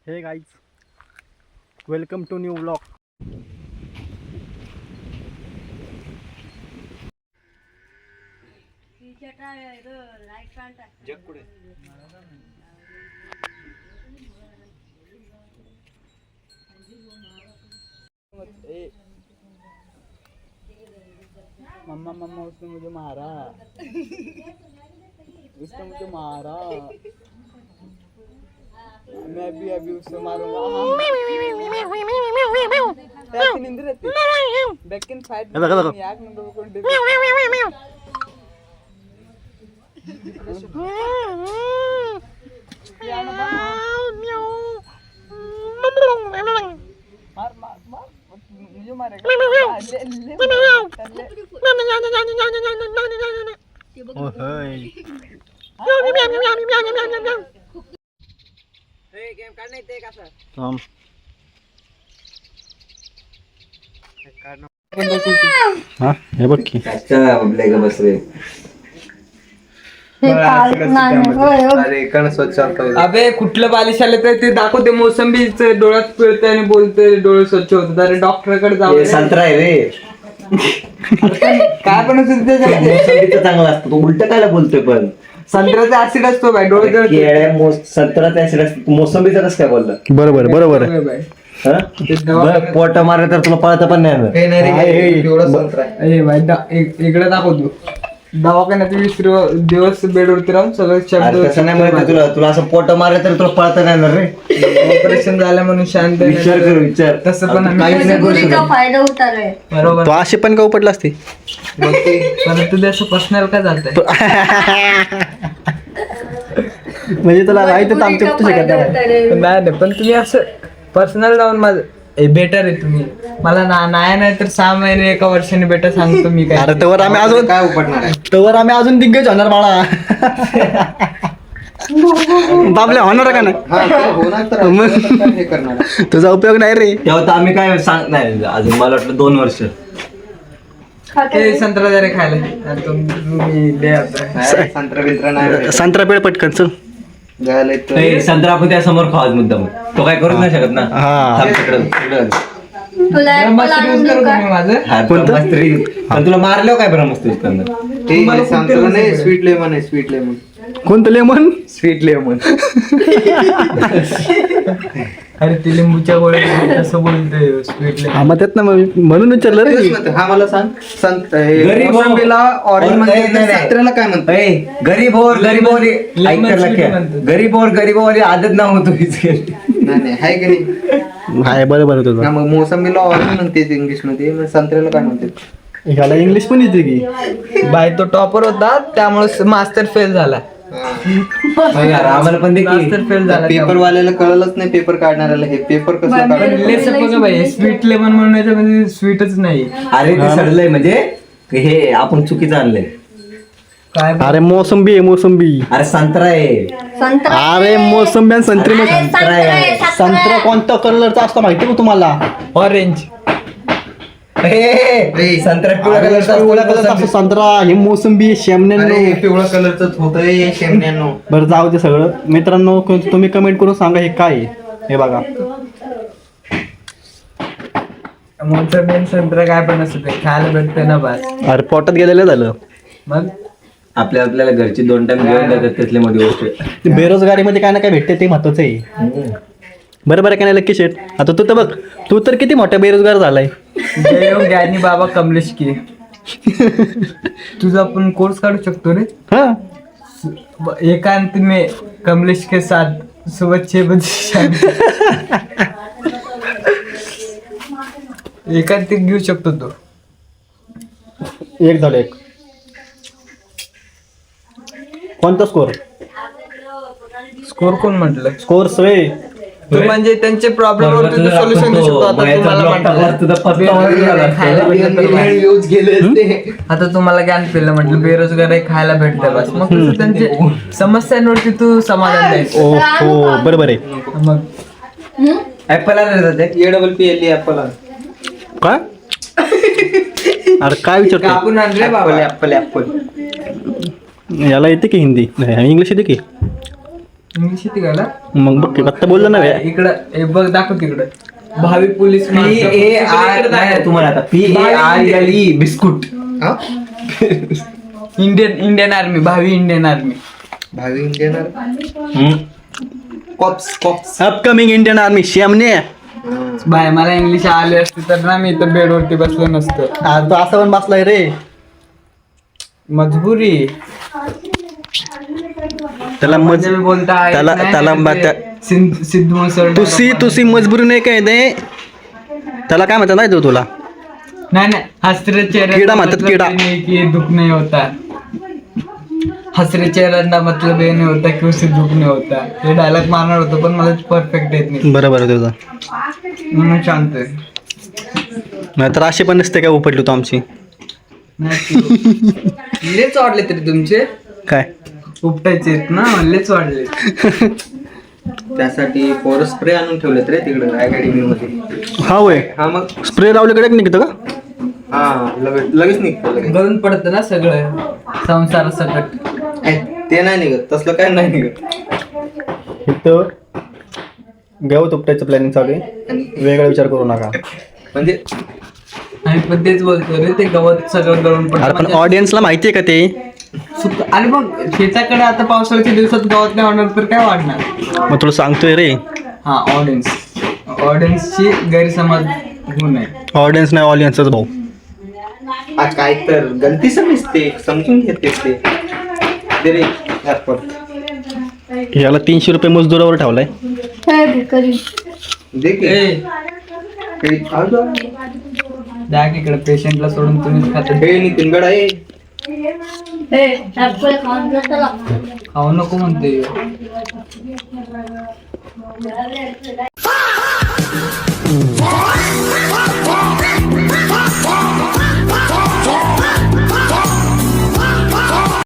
हे guys, welcome to new vlog. मम्मा मम्मा उसने मुझे मारा. उसने मुझे मारा. मैं भी अभी उससे मारूंगा. बेकिन फाइट याक नंबर कोणते मार मार मार मुझे मारेगा. गेम काढणे ते कसं थांब हा हे बघ की बस रे. अरे कण स्वच्छ. अबे कुठलं बालिश आलं तर ते दाखवते. मोसंबीच डोळ्यात पिळते आणि बोलते डोळे स्वच्छ होतात. अरे डॉक्टरकडे जाऊ. संत्रा आहे रे. काय पण असेल मोसंबीचं चांगलं असतं. तू उलट कायला बोलतोय पण. संत्र्याचा ऍसिड असतो बाय डोळे. संत्र्याचा ऍसिड असतो. मोसंबीचं कसं काय बोललं. बरोबर बरोबर आहे. पोट मारलं तर तुला पळता पण नाही. इकडे दाखवतो. दवाखान्यात 20 दिवस बेडवरती राहून सगळं तसं नाही माहिती तुला. तुला असं पोट मारलं तर तुला पळता नाही येणार रे. ऑपरेशन झालं म्हणून शांत विचार कर विचार. तसं पण काहीच नाही करू शकत. फायदा होता रे. बरोबर. तो अशी पण का पडला असते. पण तुझं असं पर्सनल काय झालंय. म्हणजे तुला माहिती तर आमच्या नाही पण तुम्ही असं पर्सनल जाऊन माझं बेटर आहे तुम्ही. मला नाही तर 6 महिने 1 वर्षाने बेटर सांगतो मी. काय अरे तवर आम्ही अजून काय उपडणार आहे. तवर आम्ही अजून दिग्गज होणार बाळा. बाबले होणार का नाही. तुझा उपयोग नाही रे. तेव्हा तर आम्ही काय सांग नाही अजून. मला वाटलं 2 वर्ष. संत्रा जरी खायला संत्रा बिंत्रा नाही. संत्रा पेळ पटकन चल. संत्रा आपण त्या समोर खावाच मुद्दा. तो काय करूच नाही शकत ना. हा पण तुला मारल्यावर काय ब्रह्मस्त्र यूज करणार. नाही स्वीट लेमन आहे. Sweet lemon. कोणतं लेमन. Sweet lemon. अरे ते लिंबूच्या गोळ्या कसं बोलतोय स्वीट लेमन. हा मग त्यात ना म्हणून विचारलं रे. हा मला सांग. मोसंबीला ऑरेंज संत्र्याला काय म्हणतात. गरीब और गरीब और गरीब और गरीब और आदत ना होतो. नाही हाय की नाही. हाय बरोबर तुझं. मग मोसंबीला ऑरेंज म्हणते इंग्लिश मध्ये. मग संत्र्याला काय म्हणतात. ह्याला इंग्लिश पण येते की. बाय तो टॉपर होता त्यामुळे मास्टर फेल झाला. आम्हाला पण मास्टर फेल झाला. पेपर वाल्याला कळलंच नाही. पेपर काढणाऱ्याला हे पेपर कसं काढायचं. स्वीट लेमन म्हणून याच्यामध्ये स्वीटच नाही. अरे ते सडलंय म्हणजे हे आपण चुकीचं आणलंय. काय अरे मोसंबी आहे मोसंबी. अरे संत्रा आहे. अरे मोसंबी आणि संत्री मध्ये संत्रा आहे. संत्रा कोणत्या कलरचा असतो माहिती का तुम्हाला. ऑरेंज. संत्रा पिवळ्या कलरचा असतो संत्रा. हे मोसंबी शेमण्यांनो. पिवळा कलरच होतंय शेमण्यांनो. बरं जाऊ दे सगळं. मित्रांनो तुम्ही कमेंट करून सांगा हे काय आहे. हे बघा मोसंबी संत्रा काय पण असतं ते खायला भेटते ना बस. अरे पोटात गेलेलं झालं. मग आपल्याला घरची 2 टाइम जेवण देतात. त्यातली मोठी गोष्ट. बेरोजगारीमध्ये काय ना काय भेटते ते महत्वाचं आहे. बरोबर आहे का नाही लक्की शेठ. आता तू तर बघ. तू तर किती मोठा बेरोजगार झालाय. जय हो ज्ञानी बाबा कमलेश की. तुझा आपण कोर्स काढू शकतो रे. हा एकांत में कमलेश के साथ सुबह 6 बजे. एकांतिक घेऊ शकतो तो. एक झालं. एक कोणता स्कोर. स्कोर कोण म्हटलं. स्कोर वे. तू म्हणजे त्यांचे प्रॉब्लेम सोल्युशन देऊ शकतो. आता तुम्हाला ज्ञान पेलं म्हटलं बेरोजगार आहे खायला भेटतं बस. मग तसं त्यांचे समस्यांवरती तू समाधान द्यायचं. हो बरोबर आहे. मग ऍपल APPL ऍपल. काय अरे काय विचारतो. आपण आणले बाबा. ऍपल. याला येते की हिंदी नाही इंग्लिश येते की. इंग्लिश येते का? मग बघ की, आत्ता बोललो ना बे. इकडं हे बघ दाखव तिकडं भावी पोलीस तुम्हाला आता PARLE बिस्कुट. इंडियन आर्मी, भावी इंडियन आर्मी. भावी Indian cops upcoming Indian army श्यामने. बाय मला इंग्लिश आले असते तर ना मी इथं बेडवरती बसलो नसतो. आज तो असं पण बसलाय रे. मजबुरी. त्याला मज मी बोलता ऐकत त्याला नाही, त्याला ते त्या- सिद्धू मुसळ तुसी मजबुरी नाही काय ते. त्याला काय म्हणतात नाही तुला. नाही हसरे चेहरे किडा म्हणतात, किडा. की दुख नाही होता. हसरे चेहऱ्यांना मतलब हे नाही होता की उसे दुख नाही होता. हे डायलॉग मारणार होतो पण मला परफेक्ट येत नाही बरोबर आहे तुझं. म्हणून शांत आहे. नाही तर असे पण नसते काय उपटली तू आमची. लेच वाढले तरी तुमचे काय उपटायचे आहेत ना, लेच वाढले. त्यासाठी फॉरेस्ट स्प्रे आणून ठेवलेत रे तिकडे अकॅडमी मध्ये. हा वय हा मग स्प्रे लावल्याकडे निघतं का. हा लगेच निघतो लगेच. गळून पडतं ना सगळं संसार सकट. ते नाही निघत, तसलं काय नाही निघत. इथं गवत उपटायचं प्लॅनिंग चालू आहे. वेगळा विचार करू नका. म्हणजे आणि पण तेच बोलतो रे, ते गवत सगळं गळून अरे पण पडतं. ऑडियन्सला माहिती आहे का ते. आणि मग शेताकडे आता पावसाळ्याच्या दिवसात गवत नाही वाढणार तर काय वाढणार. मग तुला सांगतोय रे. हा ऑडियन्सची गैरसमज होऊ नये. ऑडियन्स नाही ऑडियन्सच भाऊ. काय तर गलती समजते, समजून घेते ते रे एअरपोर्ट. याला 300 रुपये मजदुरावर ठेवलाय. देखील द्या की इकडे पेशंटला सोडून तुम्हीच खाता. हे नितीन गड आहे. खाऊ नको म्हणते. Fire!